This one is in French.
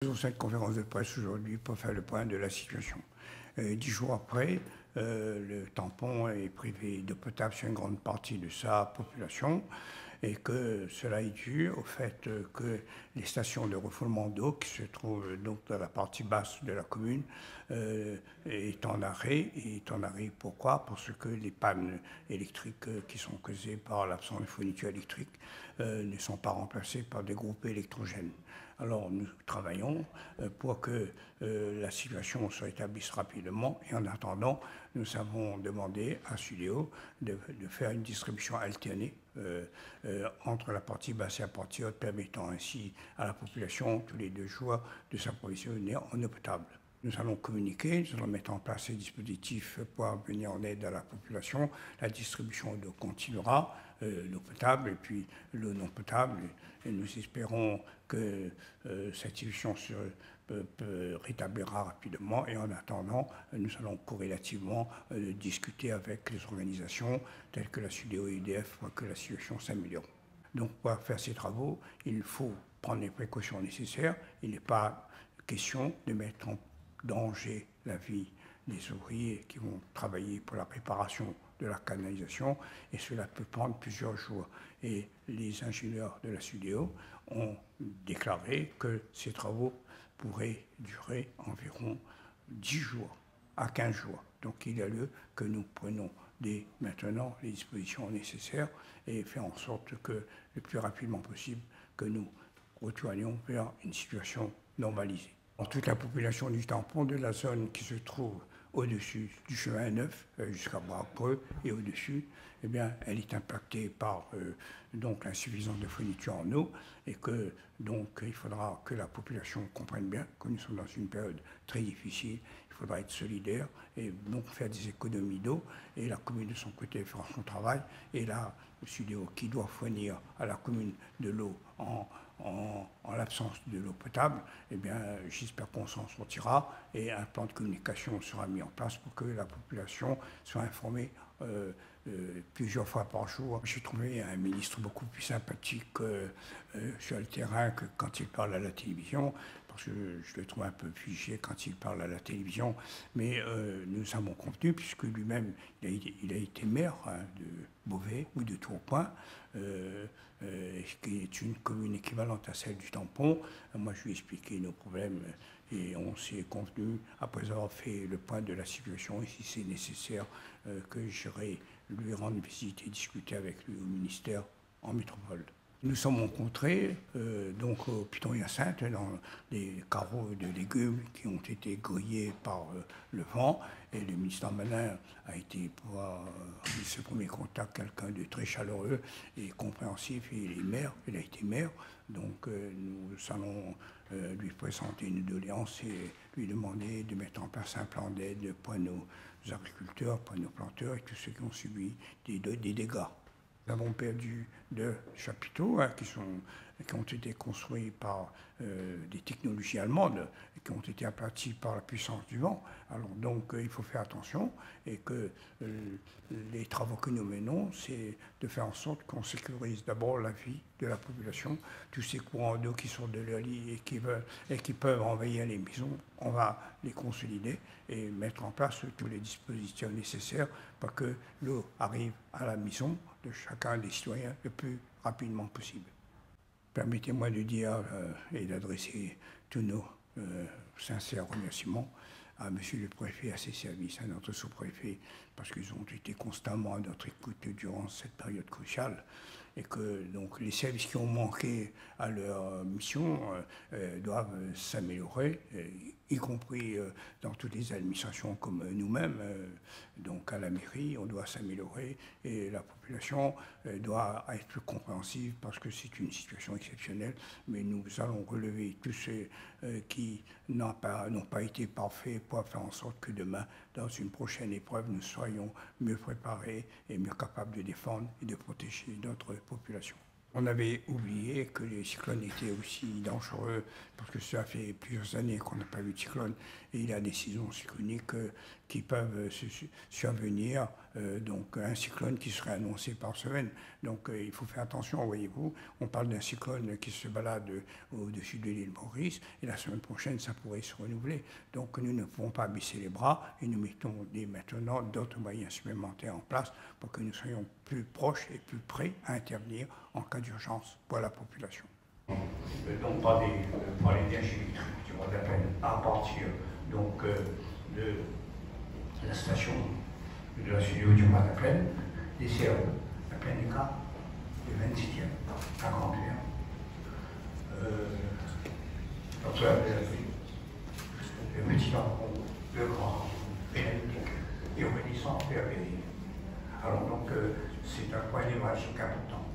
Nous avons cette conférence de presse aujourd'hui pour faire le point de la situation. 10 jours après, le tampon est privé d'eau potable sur une grande partie de sa population et que cela est dû au fait que les stations de refoulement d'eau qui se trouvent donc dans la partie basse de la commune est en arrêt. Et est en arrêt pourquoi? Parce que les pannes électriques qui sont causées par l'absence de fourniture électrique ne sont pas remplacées par des groupes électrogènes. Alors nous travaillons pour que la situation se rétablisse rapidement et en attendant, nous avons demandé à Sudéo de faire une distribution alternée entre la partie basse et la partie haute, permettant ainsi à la population tous les 2 jours de s'approvisionner en eau potable. Nous allons communiquer, nous allons mettre en place ces dispositifs pour venir en aide à la population. La distribution d'eau continuera, l'eau potable et puis l'eau non potable. Et nous espérons que cette situation se rétablira rapidement. Et en attendant, nous allons corrélativement discuter avec les organisations telles que la Sudéo et EDF pour que la situation s'améliore. Donc pour faire ces travaux, il faut prendre les précautions nécessaires. Il n'est pas question de mettre en danger la vie des ouvriers qui vont travailler pour la préparation de la canalisation et cela peut prendre plusieurs jours. Et les ingénieurs de la Sudéo ont déclaré que ces travaux pourraient durer environ 10 jours à 15 jours. Donc il y a lieu que nous prenions dès maintenant les dispositions nécessaires et faire en sorte que le plus rapidement possible que nous retournions vers une situation normalisée. Toute la population du tampon de la zone qui se trouve au-dessus du chemin neuf jusqu'à Bras-Creux et au-dessus, eh bien, elle est impactée par donc l'insuffisance de fourniture en eau et que donc il faudra que la population comprenne bien que nous sommes dans une période très difficile. Il faudra être solidaire et donc faire des économies d'eau et la commune de son côté fera son travail et là, le Sudéo qui doit fournir à la commune de l'eau en l'absence de l'eau potable, eh bien, j'espère qu'on s'en sortira et un plan de communication sera mis en place pour que la population soit informée plusieurs fois par jour. J'ai trouvé un ministre beaucoup plus sympathique sur le terrain que quand il parle à la télévision, parce que je le trouve un peu figé quand il parle à la télévision, mais nous avons convenu, puisque lui-même, il a été maire de Beauvais ou de Tourcoing, qui est une commune équivalente à celle du tampon. Moi, je lui ai expliqué nos problèmes et on s'est convenu, après avoir fait le point de la situation, et si c'est nécessaire, que j'irai lui rendre visite et discuter avec lui au ministère en métropole. Nous sommes rencontrés donc au Piton-Hyacinthe dans des carreaux de légumes qui ont été grillés par le vent et le ministre Darmanin a été pour ce premier contact quelqu'un de très chaleureux et compréhensif et il a été maire, donc nous allons lui présenter une doléance et lui demander de mettre en place un plan d'aide pour nos agriculteurs, pour nos planteurs et tous ceux qui ont subi des dégâts. Nous avons perdu 2 chapiteaux qui ont été construits par des technologies allemandes et qui ont été aplatis par la puissance du vent. Alors donc il faut faire attention et que les travaux que nous menons, c'est de faire en sorte qu'on sécurise d'abord la vie de la population. Tous ces courants d'eau qui sortent de leur lit et qui peuvent envahir les maisons, on va les consolider et mettre en place tous les dispositifs nécessaires pour que l'eau arrive à la maison de chacun des citoyens le plus rapidement possible. Permettez-moi de dire et d'adresser tous nos sincères remerciements à Monsieur le Préfet, à ses services, à notre sous-préfet, parce qu'ils ont été constamment à notre écoute durant cette période cruciale et que donc les services qui ont manqué à leur mission doivent s'améliorer, y compris dans toutes les administrations comme nous-mêmes, donc à la mairie, on doit s'améliorer et la population doit être plus compréhensive parce que c'est une situation exceptionnelle, mais nous allons relever tous ceux qui n'ont pas été parfaits pour faire en sorte que demain, dans une prochaine épreuve, nous soyons mieux préparés et mieux capables de défendre et de protéger notre population. On avait oublié que les cyclones étaient aussi dangereux parce que ça fait plusieurs années qu'on n'a pas vu de cyclone et il y a des saisons cycloniques qui peuvent survenir donc un cyclone qui serait annoncé par semaine. Donc il faut faire attention, voyez-vous, on parle d'un cyclone qui se balade au-dessus de l'île Maurice, et la semaine prochaine, ça pourrait se renouveler. Donc nous ne pouvons pas baisser les bras, et nous mettons dès maintenant d'autres moyens supplémentaires en place pour que nous soyons plus proches et plus prêts à intervenir en cas d'urgence pour la population. Donc par l'énergie électrique du mois d'appel à partir donc, de la station de la studio du mois d'appel, desservent la plaine des Cas, le 26e, à Grand-Clair, l'autre de la ville, le petit tampon, le grand, pénalitique et obéissant vers les. Alors donc c'est un point névralgique important.